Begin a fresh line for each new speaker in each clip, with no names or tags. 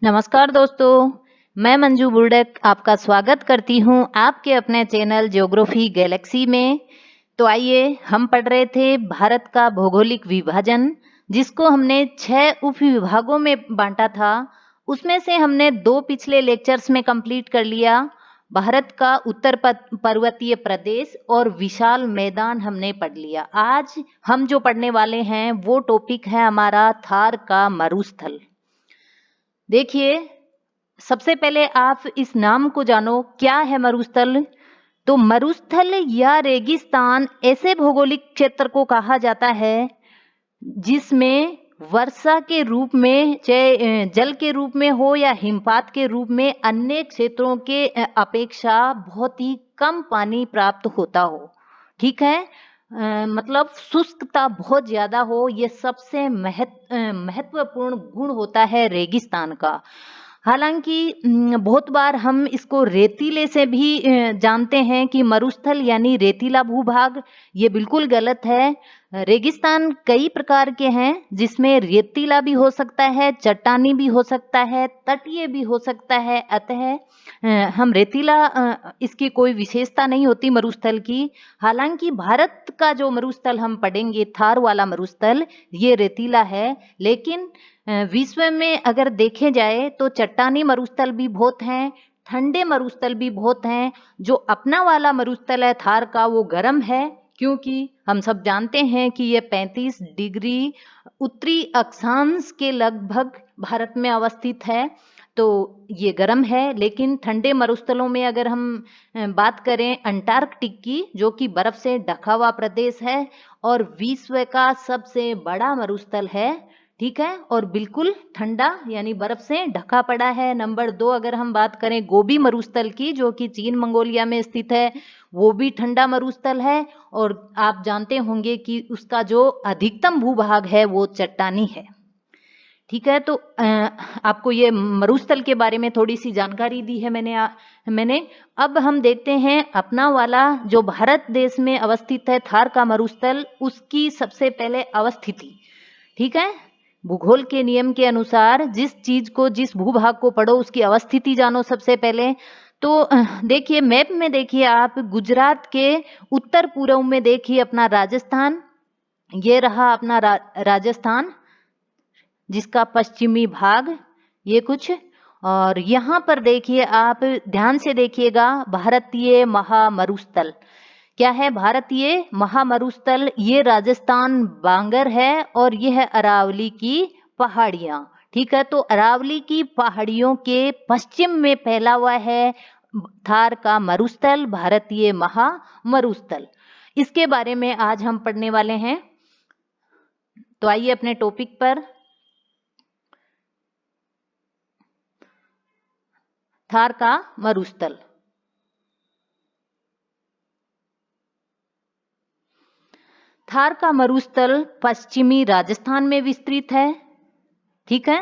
नमस्कार दोस्तों, मैं मंजू बुर्डक आपका स्वागत करती हूँ आपके अपने चैनल ज्योग्राफी गैलेक्सी में। तो आइए हम पढ़ रहे थे भारत का भौगोलिक विभाजन, जिसको हमने 6 उप विभागों में बांटा था। उसमें से हमने 2 पिछले लेक्चर्स में कंप्लीट कर लिया। भारत का उत्तर पर्वतीय प्रदेश और विशाल मैदान हमने पढ़ लिया। आज हम जो पढ़ने वाले हैं वो टॉपिक है हमारा थार का मरुस्थल। देखिए, सबसे पहले आप इस नाम को जानो, क्या है मरुस्थल। तो मरुस्थल या रेगिस्तान ऐसे भौगोलिक क्षेत्र को कहा जाता है जिसमें वर्षा के रूप में, चाहे जल के रूप में हो या हिमपात के रूप में, अन्य क्षेत्रों के अपेक्षा बहुत ही कम पानी प्राप्त होता हो। ठीक है, मतलब शुष्कता बहुत ज्यादा हो, ये सबसे महत्वपूर्ण गुण होता है रेगिस्तान का। हालांकि बहुत बार हम इसको रेतीले से भी जानते हैं कि मरुस्थल यानी रेतीला भूभाग, ये बिल्कुल गलत है। रेगिस्तान कई प्रकार के हैं, जिसमें रेतीला भी हो सकता है, चट्टानी भी हो सकता है, तटीय भी हो सकता है। अतः हम रेतीला, इसकी कोई विशेषता नहीं होती मरुस्थल की। हालांकि भारत का जो मरुस्थल हम पढ़ेंगे, थार वाला मरुस्थल, ये रेतीला है। लेकिन विश्व में अगर देखे जाए तो चट्टानी मरुस्थल भी बहुत हैं, ठंडे मरुस्थल भी बहुत हैं। जो अपना वाला मरुस्थल है थार का, वो गर्म है, क्योंकि हम सब जानते हैं कि ये 35 डिग्री उत्तरी अक्षांश के लगभग भारत में अवस्थित है, तो ये गर्म है। लेकिन ठंडे मरुस्थलों में अगर हम बात करें अंटार्कटिक की, जो कि बर्फ से ढका हुआ प्रदेश है और विश्व का सबसे बड़ा मरुस्थल है, ठीक है, और बिल्कुल ठंडा यानी बर्फ से ढका पड़ा है। नंबर 2 अगर हम बात करें गोबी मरुस्थल की, जो कि चीन मंगोलिया में स्थित है, वो भी ठंडा मरुस्थल है। और आप जानते होंगे कि उसका जो अधिकतम भूभाग है वो चट्टानी है। ठीक है, तो आपको ये मरुस्थल के बारे में थोड़ी सी जानकारी दी है मैंने। अब हम देखते हैं अपना वाला जो भारत देश में अवस्थित है थार का मरुस्थल, उसकी सबसे पहले अवस्थिति। ठीक है, भूगोल के नियम के अनुसार जिस चीज को, जिस भूभाग को पढ़ो, उसकी अवस्थिति जानो सबसे पहले। तो देखिए मैप में, देखिए आप गुजरात के उत्तर पूर्व में देखिए अपना राजस्थान, ये रहा अपना राजस्थान, जिसका पश्चिमी भाग ये कुछ। और यहाँ पर देखिए, आप ध्यान से देखिएगा, भारतीय महामरुस्थल क्या है। भारतीय महामरुस्थल ये राजस्थान बांगर है और यह अरावली की पहाड़ियां। ठीक है, तो अरावली की पहाड़ियों के पश्चिम में फैला हुआ है थार का मरुस्थल, भारतीय महामरुस्थल। इसके बारे में आज हम पढ़ने वाले हैं। तो आइए अपने टॉपिक पर। थार का मरुस्थल, थार का मरुस्थल पश्चिमी राजस्थान में विस्तृत है। ठीक है,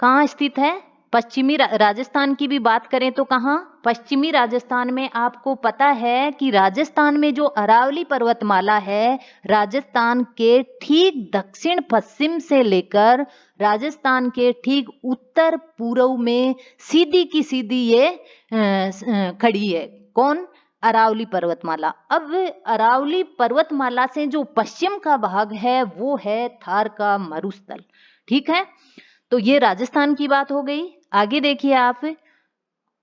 कहाँ स्थित है? पश्चिमी राजस्थान की भी बात करें तो कहाँ? पश्चिमी राजस्थान में। आपको पता है कि राजस्थान में जो अरावली पर्वतमाला है, राजस्थान के ठीक दक्षिण पश्चिम से लेकर राजस्थान के ठीक उत्तर पूर्व में सीधी की सीधी ये खड़ी है। कौन? अरावली पर्वतमाला। अब अरावली पर्वतमाला से जो पश्चिम का भाग है वो है थार का मरुस्थल। ठीक है, तो ये राजस्थान की बात हो गई। आगे देखिए आप,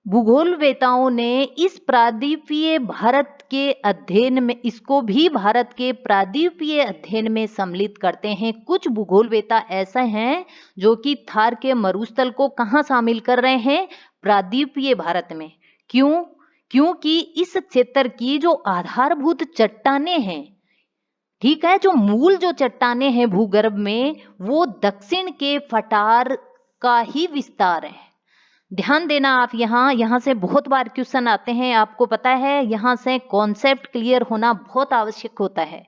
भूगोलवेताओं ने इस प्रायद्वीपीय भारत के अध्ययन में, इसको भी भारत के प्रायद्वीपीय अध्ययन में सम्मिलित करते हैं। कुछ भूगोलवेता ऐसे हैं जो कि थार के मरुस्थल को कहाँ शामिल कर रहे हैं? प्रायद्वीपीय भारत में। क्यों? क्योंकि इस क्षेत्र की जो आधारभूत चट्टानें हैं, ठीक है, जो मूल जो चट्टानें हैं भूगर्भ में, वो दक्षिण के पठार का ही विस्तार है। ध्यान देना आप, यहाँ से बहुत बार क्वेश्चन आते हैं, आपको पता है, यहाँ से कॉन्सेप्ट क्लियर होना बहुत आवश्यक होता है।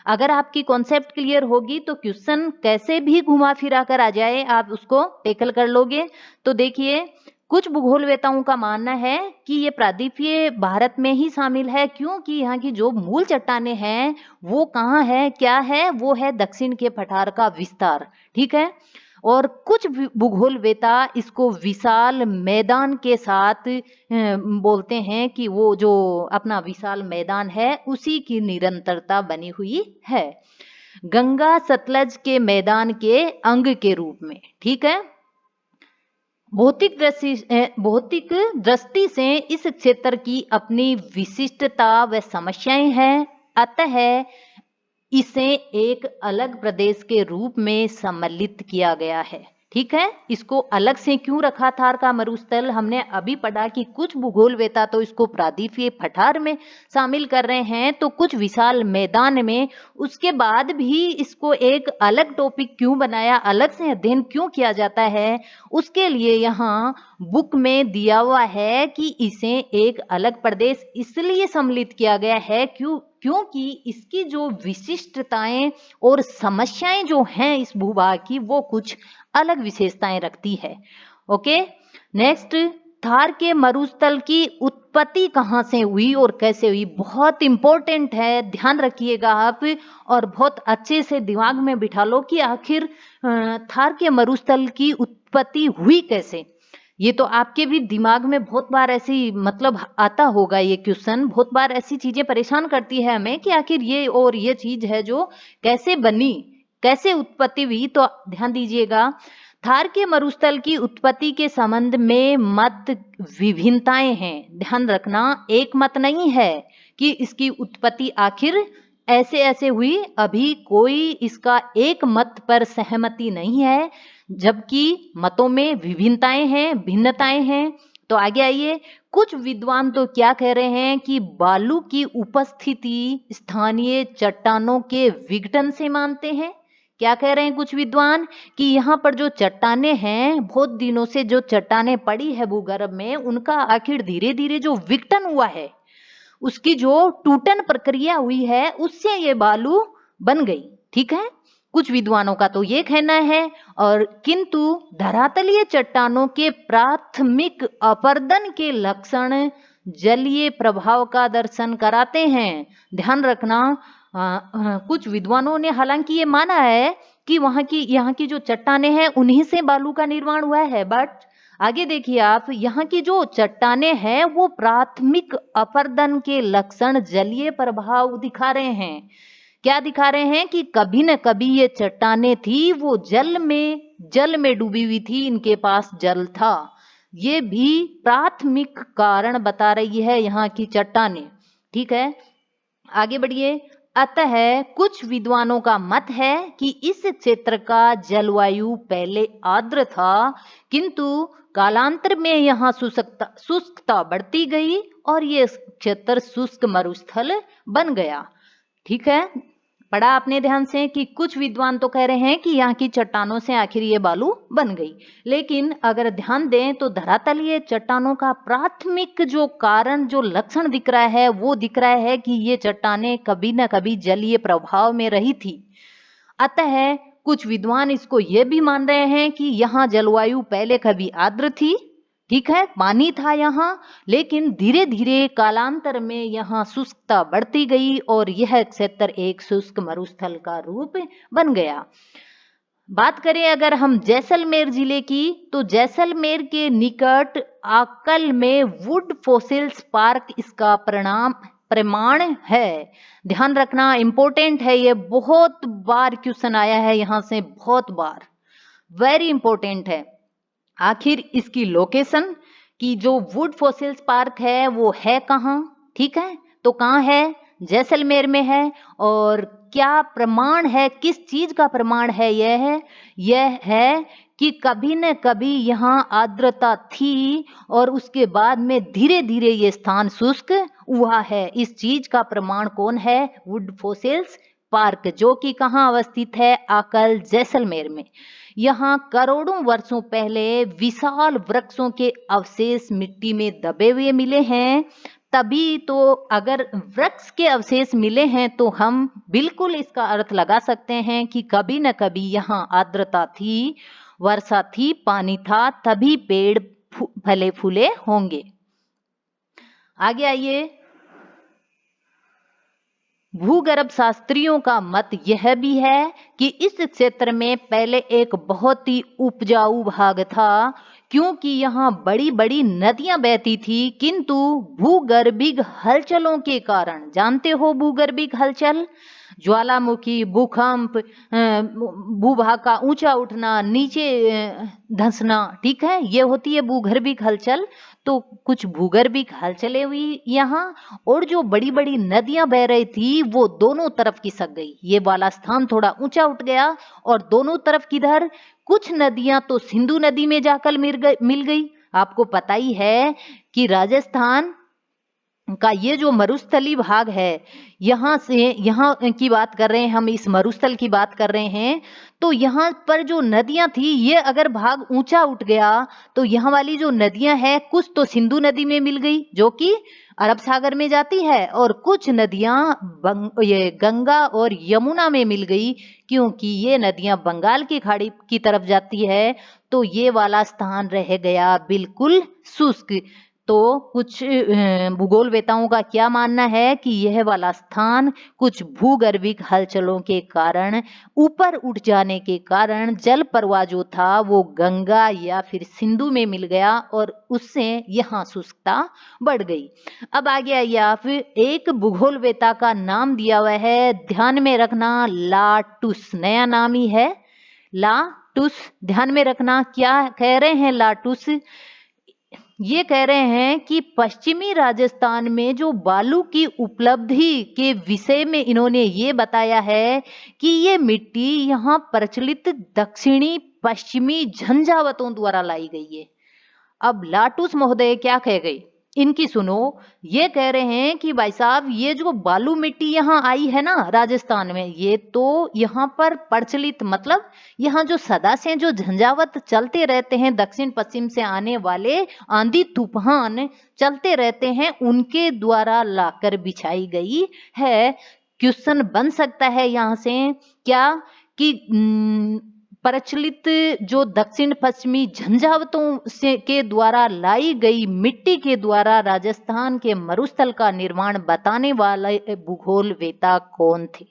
अगर आपकी कॉन्सेप्ट क्लियर होगी तो क्वेश्चन कैसे भी घुमा फिरा कर आ जाए, आप उसको टैकल कर लोगे। तो देखिए, कुछ भूगोलवेताओं का मानना है कि ये प्रायद्वीपीय भारत में ही शामिल है, क्योंकि यहाँ की जो मूल चट्टानें हैं वो कहाँ है, क्या है? वो है दक्षिण के पठार का विस्तार। ठीक है, और कुछ भूगोलवेता इसको विशाल मैदान के साथ बोलते हैं कि वो जो अपना विशाल मैदान है उसी की निरंतरता बनी हुई है, गंगा सतलज के मैदान के अंग के रूप में। ठीक है, भौतिक दृष्टि से इस क्षेत्र की अपनी विशिष्टता व समस्याएं हैं, अतः इसे एक अलग प्रदेश के रूप में सम्मिलित किया गया है। ठीक है, इसको अलग से क्यों रखा थार का मरुस्थल? हमने अभी पढ़ा कि कुछ भूगोलवेता तो इसको प्रायद्वीपीय पठार में शामिल कर रहे हैं, तो कुछ विशाल मैदान में। उसके बाद भी इसको एक अलग टॉपिक क्यों बनाया, अलग से अध्ययन क्यों किया जाता है, उसके लिए यहाँ बुक में दिया हुआ है कि इसे एक अलग प्रदेश इसलिए सम्मिलित किया गया है क्योंकि इसकी जो विशिष्टताएं और समस्याएं जो हैं इस भूभाग की, वो कुछ अलग विशेषताएं रखती है। ओके, नेक्स्ट, थार के मरुस्थल की उत्पत्ति कहाँ से हुई और कैसे हुई? बहुत इंपॉर्टेंट है, ध्यान रखिएगा आप और बहुत अच्छे से दिमाग में बिठा लो कि आखिर थार के मरुस्थल की उत्पत्ति हुई कैसे। ये तो आपके भी दिमाग में बहुत बार ऐसी मतलब आता होगा, ये क्वेश्चन बहुत बार ऐसी चीजें परेशान करती है हमें कि आखिर ये और ये चीज है जो कैसे बनी, कैसे उत्पत्ति हुई। तो ध्यान दीजिएगा, थार के मरुस्थल की उत्पत्ति के संबंध में मत विभिन्नताएं हैं। ध्यान रखना, एक मत नहीं है कि इसकी उत्पत्ति आखिर ऐसे ऐसे हुई, अभी कोई इसका एक मत पर सहमति नहीं है, जबकि मतों में विभिन्नताएं हैं, भिन्नताएं हैं। तो आगे आइए, कुछ विद्वान तो क्या कह रहे हैं कि बालू की उपस्थिति स्थानीय चट्टानों के विघटन से मानते हैं। क्या कह रहे हैं कुछ विद्वान कि यहाँ पर जो चट्टानें हैं, बहुत दिनों से जो चट्टानें पड़ी है भूगर्भ में, उनका आखिर धीरे धीरे जो विघटन हुआ है, उसकी जो टूटन प्रक्रिया हुई है, उससे ये बालू बन गई। ठीक है, कुछ विद्वानों का तो ये कहना है। और किंतु धरातलीय चट्टानों के प्राथमिक अपरदन के लक्षण जलीय प्रभाव का दर्शन कराते हैं। ध्यान रखना, कुछ विद्वानों ने हालांकि ये माना है कि यहाँ की जो चट्टानें हैं उन्हीं से बालू का निर्माण हुआ है, बट आगे देखिए आप, यहाँ की जो चट्टानें हैं वो प्राथमिक अपरदन के लक्षण जलीय प्रभाव दिखा रहे हैं। क्या दिखा रहे हैं कि कभी न कभी ये चट्टानें थी वो जल में डूबी हुई थी, इनके पास जल था। ये भी प्राथमिक कारण बता रही है यहाँ की चट्टानें। ठीक है, आगे बढ़िए। अतः कुछ विद्वानों का मत है कि इस क्षेत्र का जलवायु पहले आर्द्र था, किंतु कालांतर में यहाँ शुष्कता बढ़ती गई और ये क्षेत्र शुष्क मरुस्थल बन गया। ठीक है, पढ़ा आपने ध्यान से कि कुछ विद्वान तो कह रहे हैं कि यहाँ की चट्टानों से आखिर ये बालू बन गई, लेकिन अगर ध्यान दें तो धरातलीय चट्टानों का प्राथमिक जो कारण, जो लक्षण दिख रहा है, वो दिख रहा है कि ये चट्टानें कभी न कभी जलीय प्रभाव में रही थी। अतः कुछ विद्वान इसको ये भी मान रहे हैं कि यहाँ जलवायु पहले कभी आर्द्र थी, ठीक है, पानी था यहाँ, लेकिन धीरे धीरे कालांतर में यहाँ शुष्कता बढ़ती गई और यह क्षेत्र एक शुष्क मरुस्थल का रूप बन गया। बात करें अगर हम जैसलमेर जिले की, तो जैसलमेर के निकट आकल में वुड फॉसिल्स पार्क इसका प्रमाण है। ध्यान रखना, इंपॉर्टेंट है, ये बहुत बार क्वेश्चन आया है यहाँ से, बहुत बार, वेरी इंपॉर्टेंट है। आखिर इसकी लोकेशन की जो वुड फॉसिल्स पार्क है वो है कहाँ? ठीक है, तो कहाँ है? जैसलमेर में है। और क्या प्रमाण है, किस चीज का प्रमाण है? यह है कि कभी न कभी यहाँ आर्द्रता थी और उसके बाद में धीरे धीरे ये स्थान शुष्क हुआ है। इस चीज का प्रमाण कौन है? वुड फॉसिल्स पार्क, जो कि कहाँ अवस्थित है? आकल, जैसलमेर में। यहाँ करोड़ों वर्षों पहले विशाल वृक्षों के अवशेष मिट्टी में दबे हुए मिले हैं। तभी तो अगर वृक्ष के अवशेष मिले हैं तो हम बिल्कुल इसका अर्थ लगा सकते हैं कि कभी न कभी यहाँ आर्द्रता थी, वर्षा थी, पानी था, तभी पेड़ फले फूले होंगे। आगे आइए, भूगर्भ शास्त्रियों का मत यह भी है कि इस क्षेत्र में पहले एक बहुत ही उपजाऊ भाग था, क्योंकि यहाँ बड़ी बड़ी नदियां बहती थी, किंतु भूगर्भिक हलचलों के कारण, जानते हो भूगर्भिक हलचल, ज्वालामुखी, भूकंप, भूभाग का ऊंचा उठना, नीचे धंसना, ठीक है, ये होती है भूगर्भिक हलचल। तो कुछ भूगर्भिक हलचलें हुई यहाँ, और जो बड़ी बड़ी नदियां बह रही थी वो दोनों तरफ खिसक गई। ये वाला स्थान थोड़ा ऊंचा उठ गया और दोनों तरफ किधर, कुछ नदियां तो सिंधु नदी में जाकर मिल गई। आपको पता ही है कि राजस्थान का ये जो मरुस्थली भाग है, यहाँ से यहाँ की बात कर रहे हैं हम, इस मरुस्थल की बात कर रहे हैं, तो यहाँ पर जो नदियां थी, ये अगर भाग ऊंचा उठ गया तो यहाँ वाली जो नदियां हैं कुछ तो सिंधु नदी में मिल गई जो कि अरब सागर में जाती है, और कुछ नदियां ये गंगा और यमुना में मिल गई, क्योंकि ये नदियां बंगाल की खाड़ी की तरफ जाती है। तो ये वाला स्थान रह गया बिल्कुल शुष्क। तो कुछ भूगोलवेताओं का क्या मानना है कि यह वाला स्थान कुछ भूगर्भिक हलचलों के कारण, ऊपर उठ जाने के कारण जल प्रवाह जो था वो गंगा या फिर सिंधु में मिल गया और उससे यहाँ शुष्कता बढ़ गई। अब आगे आइए आप, एक भूगोलवेता का नाम दिया हुआ है, ध्यान में रखना, लाटुस, नया नाम ही है लाटुस, ध्यान में रखना। क्या कह रहे हैं लाटुस, ये कह रहे हैं कि पश्चिमी राजस्थान में जो बालू की उपलब्धि के विषय में इन्होंने ये बताया है कि ये मिट्टी यहाँ प्रचलित दक्षिणी पश्चिमी झंझावतों द्वारा लाई गई है। अब लाटूस महोदय क्या कह गए, इनकी सुनो। ये कह रहे हैं कि भाई साहब ये जो बालू मिट्टी यहाँ आई है ना राजस्थान में, ये तो यहाँ पर प्रचलित, मतलब यहाँ जो सदा से जो झंझावत चलते रहते हैं, दक्षिण पश्चिम से आने वाले आंधी तूफान चलते रहते हैं, उनके द्वारा लाकर बिछाई गई है। क्वेश्चन बन सकता है यहाँ से क्या कि प्रचलित जो दक्षिण पश्चिमी झंझावतों से के द्वारा लाई गई मिट्टी के द्वारा राजस्थान के मरुस्थल का निर्माण बताने वाले भूगोलवेता कौन थे,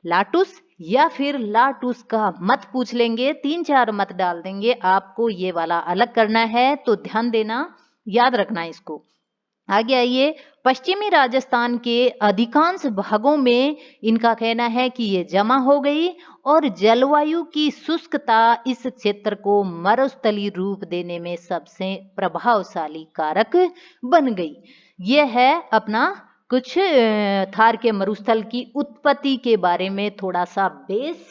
लाटूस या फिर लाटूस का मत पूछ लेंगे, 3-4 मत डाल देंगे, आपको ये वाला अलग करना है, तो ध्यान देना, याद रखना इसको। आगे आइए, पश्चिमी राजस्थान के अधिकांश भागों में इनका कहना है कि ये जमा हो गई और जलवायु की शुष्कता इस क्षेत्र को मरुस्थली रूप देने में सबसे प्रभावशाली कारक बन गई। यह है अपना कुछ थार के मरुस्थल की उत्पत्ति के बारे में थोड़ा सा बेस,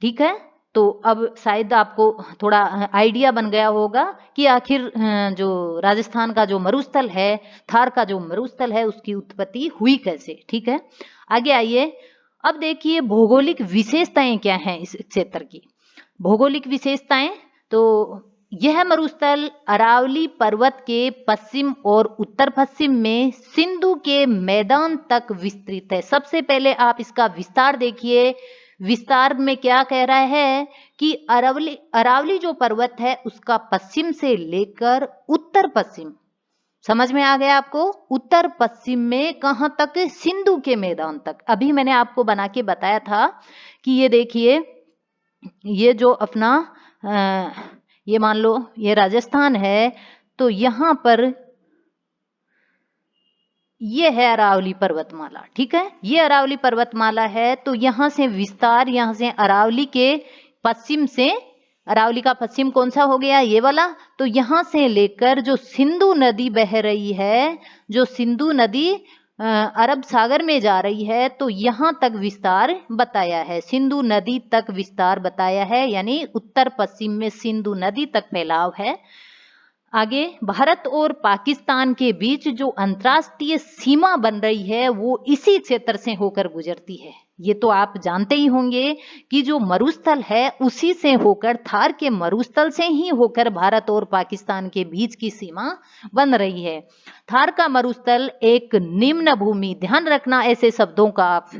ठीक है। तो अब शायद आपको थोड़ा आइडिया बन गया होगा कि आखिर जो राजस्थान का जो मरुस्थल है, थार का जो मरुस्थल है, उसकी उत्पत्ति हुई कैसे, ठीक है। आगे आइए, अब देखिए भौगोलिक विशेषताएं क्या हैं इस क्षेत्र की। भौगोलिक विशेषताएं, तो यह मरुस्थल अरावली पर्वत के पश्चिम और उत्तर पश्चिम में सिंधु के मैदान तक विस्तृत है। सबसे पहले आप इसका विस्तार देखिए, विस्तार में क्या कह रहा है कि अरावली जो पर्वत है उसका पश्चिम से लेकर उत्तर पश्चिम, समझ में आ गया आपको, उत्तर पश्चिम में कहां तक, सिंधु के मैदान तक। अभी मैंने आपको बना के बताया था कि ये देखिए, ये जो अपना ये मान लो ये राजस्थान है, तो यहां पर ये है अरावली पर्वतमाला, ठीक है, ये अरावली पर्वतमाला है। तो यहां से विस्तार, यहां से अरावली के पश्चिम से, अरावली का पश्चिम कौन सा हो गया, ये वाला, तो यहां से लेकर जो सिंधु नदी बह रही है, जो सिंधु नदी अरब सागर में जा रही है, तो यहां तक विस्तार बताया है, सिंधु नदी तक विस्तार बताया है, यानी उत्तर पश्चिम में सिंधु नदी तक फैलाव है। आगे, भारत और पाकिस्तान के बीच जो अंतर्राष्ट्रीय सीमा बन रही है वो इसी क्षेत्र से होकर गुजरती है। ये तो आप जानते ही होंगे कि जो मरुस्थल है उसी से होकर, थार के मरुस्थल से ही होकर भारत और पाकिस्तान के बीच की सीमा बन रही है। थार का मरुस्थल एक निम्न भूमि, ध्यान रखना ऐसे शब्दों का आप,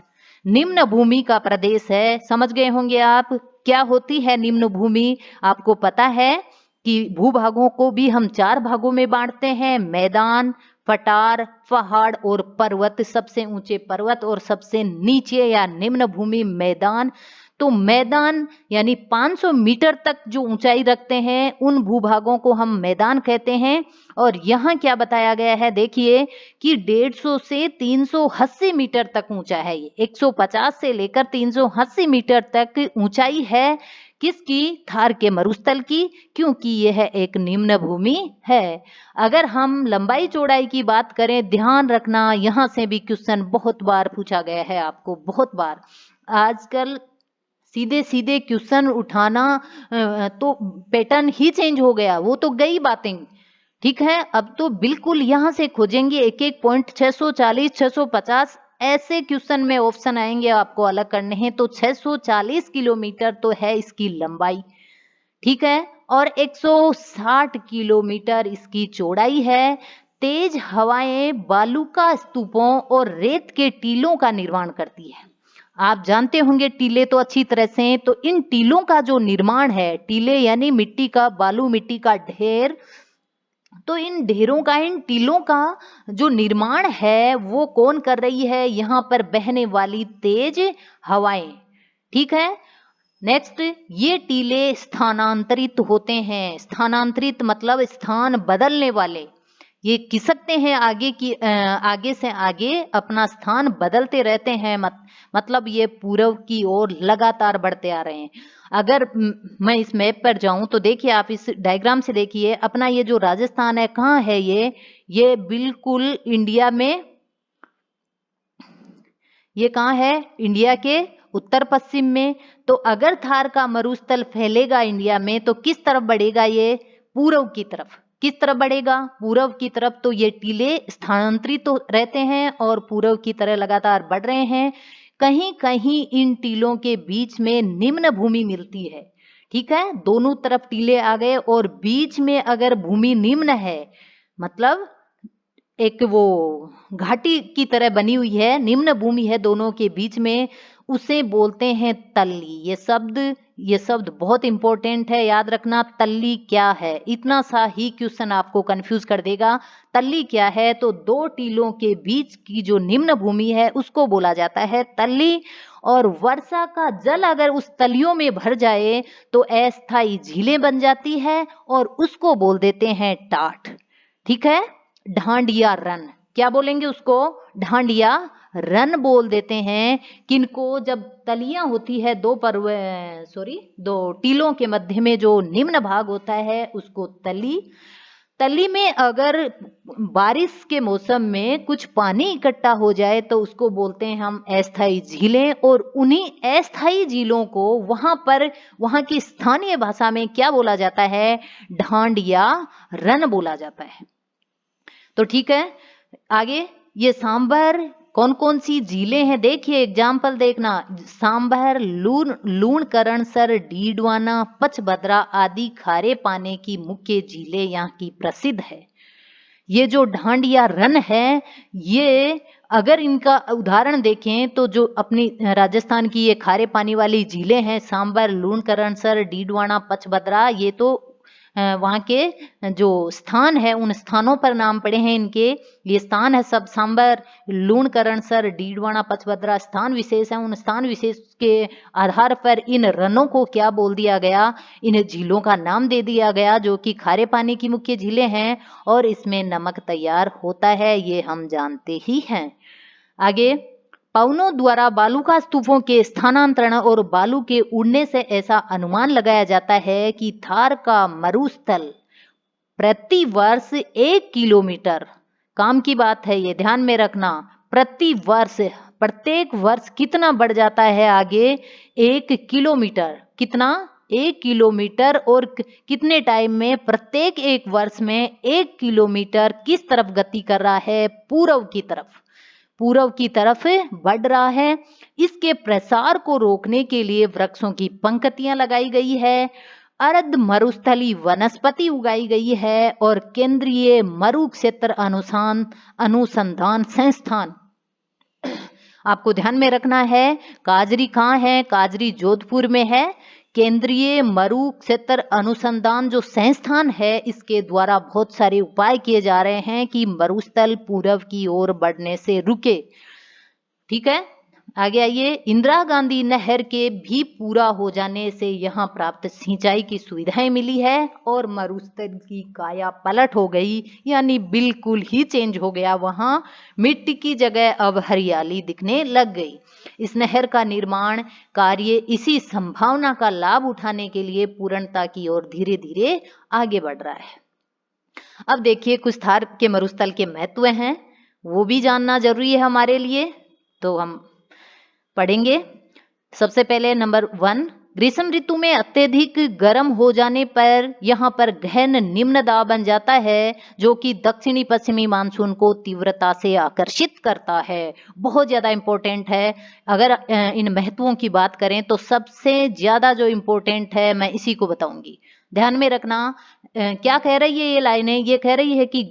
निम्न भूमि का प्रदेश है। समझ गए होंगे आप क्या होती है निम्न भूमि। आपको पता है कि भूभागों को भी हम 4 भागों में बांटते हैं, मैदान, पठार, पहाड़ और पर्वत, सबसे ऊंचे पर्वत और सबसे नीचे या निम्न भूमि मैदान। तो मैदान यानी 500 मीटर तक जो ऊंचाई रखते हैं उन भूभागों को हम मैदान कहते हैं। और यहाँ क्या बताया गया है, देखिए कि 150 से 380 मीटर तक ऊंचा है। ये 150 से लेकर 380 मीटर तक ऊंचाई है किसकी, थार के मरुस्थल की, क्योंकि यह एक निम्न भूमि है। अगर हम लंबाई चौड़ाई की बात करें, ध्यान रखना यहाँ से भी क्वेश्चन बहुत बार पूछा गया है आपको, बहुत बार। आजकल सीधे सीधे क्वेश्चन उठाना तो पैटर्न ही चेंज हो गया, वो तो गई बातें, ठीक है। अब तो बिल्कुल यहाँ से खोजेंगे एक एक पॉइंट, 640, 650 ऐसे क्वेश्चन में ऑप्शन आएंगे आपको अलग करने हैं। तो 640 किलोमीटर तो है इसकी लंबाई, ठीक है, और 160 किलोमीटर इसकी चौड़ाई है। तेज हवाएं बालूका स्तूपों और रेत के टीलों का निर्माण करती है। आप जानते होंगे टीले तो अच्छी तरह से, तो इन टीलों का जो निर्माण है, टीले यानी मिट्टी का, बालू मिट्टी का ढेर, तो इन ढेरों का, इन टीलों का जो निर्माण है वो कौन कर रही है, यहाँ पर बहने वाली तेज हवाएं, ठीक है। नेक्स्ट, ये टीले स्थानांतरित होते हैं। स्थानांतरित मतलब स्थान बदलने वाले, ये खिसकते हैं आगे की आगे से आगे अपना स्थान बदलते रहते हैं, मतलब ये पूर्व की ओर लगातार बढ़ते आ रहे हैं। अगर मैं इस मैप पर जाऊं तो देखिए, आप इस डायग्राम से देखिए, अपना ये जो राजस्थान है कहाँ है, ये बिल्कुल इंडिया में, ये कहाँ है, इंडिया के उत्तर पश्चिम में। तो अगर थार का मरुस्थल फैलेगा इंडिया में तो किस तरफ बढ़ेगा, ये पूर्व की तरफ। किस तरफ बढ़ेगा, पूर्व की तरफ। तो ये टीले स्थानांतरित तो रहते हैं और पूर्व की तरह लगातार बढ़ रहे हैं। कहीं कहीं इन टीलों के बीच में निम्न भूमि मिलती है, ठीक है, दोनों तरफ टीले आ गए और बीच में अगर भूमि निम्न है, मतलब एक वो घाटी की तरह बनी हुई है, निम्न भूमि है दोनों के बीच में, उसे बोलते हैं तल्ली। ये शब्द बहुत इंपॉर्टेंट है, याद रखना। तल्ली क्या है, इतना सा ही क्वेश्चन आपको कंफ्यूज कर देगा। तल्ली क्या है, तो दो टीलों के बीच की जो निम्न भूमि है उसको बोला जाता है तल्ली। और वर्षा का जल अगर उस तलियों में भर जाए तो अस्थायी झीलें बन जाती है और उसको बोल देते हैं टाट, ठीक है। ढांडिया रन, क्या बोलेंगे उसको, ढांडिया रन बोल देते हैं। किनको, जब तलियां होती है दो टीलों के मध्य में जो निम्न भाग होता है उसको तली। तली में अगर बारिश के मौसम में कुछ पानी इकट्ठा हो जाए तो उसको बोलते हैं हम अस्थायी झीलें। और उन्हीं अस्थायी झीलों को वहां की स्थानीय भाषा में क्या बोला जाता है, ढांडिया रन बोला जाता है। तो ठीक है, आगे ये सांभर कौन कौन सी झीलें हैं, देखिए एग्जाम्पल देखना। सांभर, लूणकरणसर, डीडवाना, पचभद्रा आदि खारे पानी की मुख्य झीलें यहाँ की प्रसिद्ध है। ये जो ढांडिया रन है, ये अगर इनका उदाहरण देखें तो जो अपनी राजस्थान की ये खारे पानी वाली झीलें हैं, सांभर, लूणकरणसर, डीडवाना, पचभद्रा, ये तो वहाँ के जो स्थान है उन स्थानों पर नाम पड़े हैं इनके। ये स्थान है सब, सांभर, लूणकरणसर, डीडवाना, पचभद्रा स्थान विशेष है। उन स्थान विशेष के आधार पर इन रनों को क्या बोल दिया गया, इन झीलों का नाम दे दिया गया, जो कि खारे पानी की मुख्य झीलें हैं और इसमें नमक तैयार होता है, ये हम जानते ही हैं। आगे, पवनों द्वारा बालू का स्तूपों के स्थानांतरण और बालू के उड़ने से ऐसा अनुमान लगाया जाता है कि थार का मरुस्थल प्रति वर्ष 1 किलोमीटर, काम की बात है ये, ध्यान में रखना, प्रति वर्ष, प्रत्येक वर्ष कितना बढ़ जाता है आगे, 1 किलोमीटर। कितना, 1 किलोमीटर। और कितने टाइम में, प्रत्येक एक वर्ष में 1 किलोमीटर किस तरफ गति कर रहा है, पूर्व की तरफ, पूर्व की तरफ बढ़ रहा है। इसके प्रसार को रोकने के लिए वृक्षों की पंक्तियां लगाई गई है, अर्ध मरुस्थली वनस्पति उगाई गई है और केंद्रीय मरु क्षेत्र अनुसंधान संस्थान, आपको ध्यान में रखना है। काजरी कहाँ है, काजरी जोधपुर में है, केंद्रीय मरु क्षेत्र अनुसंधान जो संस्थान है, इसके द्वारा बहुत सारे उपाय किए जा रहे हैं कि मरुस्थल पूर्व की ओर बढ़ने से रुके। ठीक है, आगे आइए। इंदिरा गांधी नहर के भी पूरा हो जाने से यहाँ प्राप्त सिंचाई की सुविधाएं मिली है और मरुस्थल की काया पलट हो गई, यानी बिल्कुल ही चेंज हो गया। वहाँ मिट्टी की जगह अब हरियाली दिखने लग गई। इस नहर का निर्माण कार्य इसी संभावना का लाभ उठाने के लिए पूर्णता की ओर धीरे धीरे आगे बढ़ रहा है। अब देखिए, कुछ थार के मरुस्थल के महत्व हैं, वो भी जानना जरूरी है हमारे लिए, तो हम पढ़ेंगे। सबसे पहले नंबर 1, ग्रीष्म ऋतु में अत्यधिक गर्म हो जाने पर यहाँ पर गहन निम्न दाब बन जाता है, जो कि दक्षिणी पश्चिमी मानसून को तीव्रता से आकर्षित करता है। बहुत ज्यादा इंपॉर्टेंट है। अगर इन महत्वों की बात करें तो सबसे ज्यादा जो इंपॉर्टेंट है मैं इसी को बताऊंगी, ध्यान में रखना। क्या कह रही है ये लाइनें? ये कह रही है कि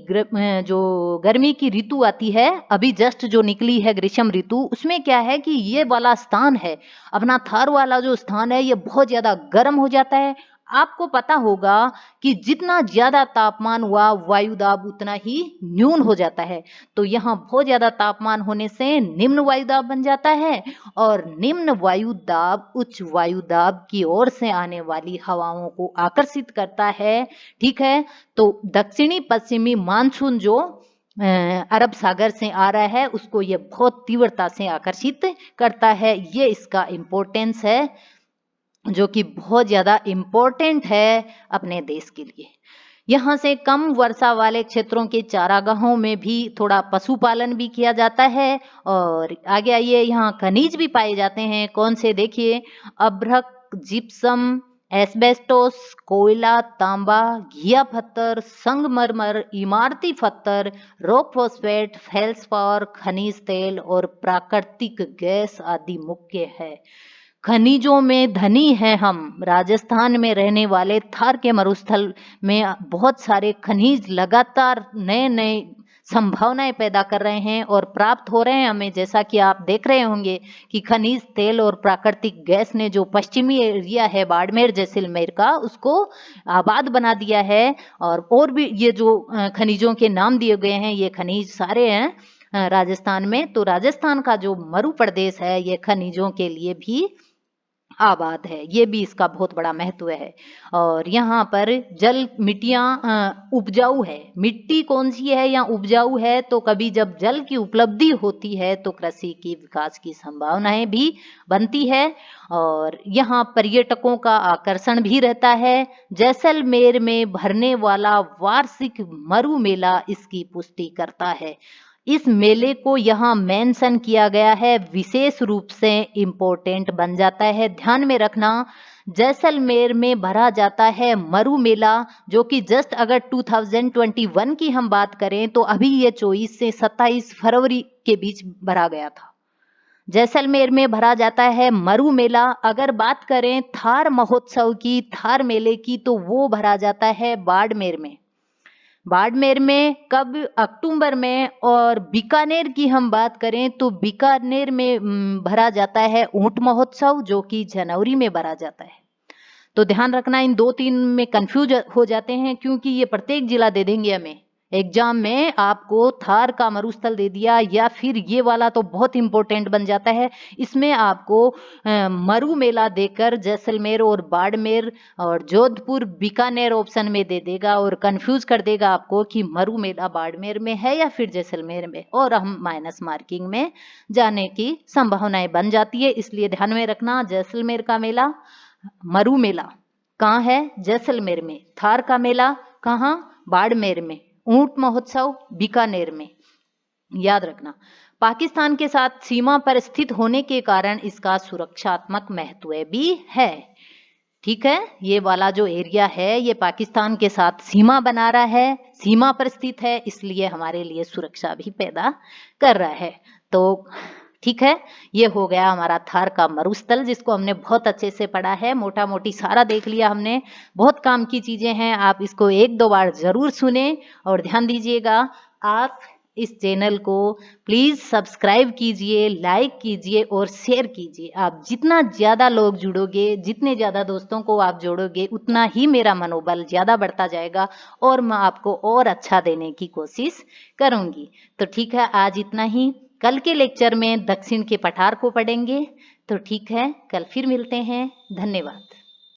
जो गर्मी की ऋतु आती है, अभी जस्ट जो निकली है ग्रीष्म ऋतु, उसमें क्या है कि ये वाला स्थान है, अपना थार वाला जो स्थान है, ये बहुत ज्यादा गर्म हो जाता है। आपको पता होगा कि जितना ज्यादा तापमान हुआ वायु दाब उतना ही न्यून हो जाता है। तो यहाँ बहुत ज्यादा तापमान होने से निम्न वायु दाब बन जाता है और निम्न वायु दाब उच्च वायु दाब की ओर से आने वाली हवाओं को आकर्षित करता है। ठीक है, तो दक्षिणी पश्चिमी मानसून जो अरब सागर से आ रहा है, उसको ये बहुत तीव्रता से आकर्षित करता है। ये इसका इम्पोर्टेंस है, जो कि बहुत ज्यादा इम्पोर्टेंट है अपने देश के लिए। यहाँ से कम वर्षा वाले क्षेत्रों के चारागाहों में भी थोड़ा पशुपालन भी किया जाता है। और आगे आइए, यहाँ खनिज भी पाए जाते हैं। कौन से? देखिए, अभ्रक, जिप्सम, एस्बेस्टोस, कोयला, तांबा, घिया पत्थर, संगमरमर, इमारती पत्थर, रॉक फॉस्फेट, फेल्सपार, खनिज तेल और प्राकृतिक गैस आदि मुख्य है। खनिजों में धनी हैं हम। राजस्थान में रहने वाले थार के मरुस्थल में बहुत सारे खनिज लगातार नए नए संभावनाएं पैदा कर रहे हैं और प्राप्त हो रहे हैं हमें। जैसा कि आप देख रहे होंगे कि खनिज तेल और प्राकृतिक गैस ने जो पश्चिमी एरिया है बाड़मेर जैसलमेर का, उसको आबाद बना दिया है। और भी ये जो खनिजों के नाम दिए गए हैं, ये खनिज सारे हैं राजस्थान में। तो राजस्थान का जो मरु प्रदेश है, ये खनिजों के लिए भी आबाद है। ये भी इसका बहुत बड़ा महत्व है। और यहाँ पर जल मिट्टियाँ उपजाऊ है। मिट्टी कौन सी है? यहाँ उपजाऊ है। तो कभी जब जल की उपलब्धि होती है तो कृषि की विकास की संभावनाएं भी बनती है और यहाँ पर्यटकों का आकर्षण भी रहता है। जैसलमेर में भरने वाला वार्षिक मरु मेला इसकी पुष्टि करता है। इस मेले को यहाँ मेंशन किया गया है, विशेष रूप से इम्पोर्टेंट बन जाता है। ध्यान में रखना, जैसलमेर में भरा जाता है मरु मेला, जो कि जस्ट अगर 2021 की हम बात करें तो अभी ये 24 से 27 फरवरी के बीच भरा गया था। जैसलमेर में भरा जाता है मरु मेला। अगर बात करें थार महोत्सव की, थार मेले की, तो वो भरा जाता है बाड़मेर में। बाड़मेर में कब? अक्टूबर में। और बीकानेर की हम बात करें तो बीकानेर में भरा जाता है ऊंट महोत्सव, जो कि जनवरी में भरा जाता है। तो ध्यान रखना, इन 2-3 में कंफ्यूज हो जाते हैं क्योंकि ये प्रत्येक जिला दे देंगे हमें एग्जाम में। आपको थार का मरुस्थल दे दिया या फिर ये वाला तो बहुत इंपॉर्टेंट बन जाता है। इसमें आपको मरु मेला देकर जैसलमेर और बाड़मेर और जोधपुर बीकानेर ऑप्शन में दे देगा और कंफ्यूज कर देगा आपको कि मरु मेला बाड़मेर में है या फिर जैसलमेर में, और हम माइनस मार्किंग में जाने की संभावनाएं बन जाती है। इसलिए ध्यान में रखना, जैसलमेर का मेला, मरु मेला कहाँ है? जैसलमेर में। थार का मेला कहाँ? बाड़मेर में। ऊंट महोत्सव बीकानेर में। याद रखना, पाकिस्तान के साथ सीमा पर स्थित होने के कारण इसका सुरक्षात्मक महत्व भी है। ठीक है, ये वाला जो एरिया है ये पाकिस्तान के साथ सीमा बना रहा है, सीमा पर स्थित है, इसलिए हमारे लिए सुरक्षा भी पैदा कर रहा है। तो ठीक है, ये हो गया हमारा थार का मरुस्थल, जिसको हमने बहुत अच्छे से पढ़ा है। मोटा मोटी सारा देख लिया हमने, बहुत काम की चीजें हैं। आप इसको 1-2 बार जरूर सुने और ध्यान दीजिएगा। आप इस चैनल को प्लीज़ सब्सक्राइब कीजिए, लाइक कीजिए और शेयर कीजिए। आप जितना ज़्यादा लोग जुड़ोगे, जितने ज़्यादा दोस्तों को आप जोड़ोगे, उतना ही मेरा मनोबल ज़्यादा बढ़ता जाएगा और मैं आपको और अच्छा देने की कोशिश करूँगी। तो ठीक है, आज इतना ही। कल के लेक्चर में दक्षिण के पठार को पढ़ेंगे। तो ठीक है, कल फिर मिलते हैं। धन्यवाद।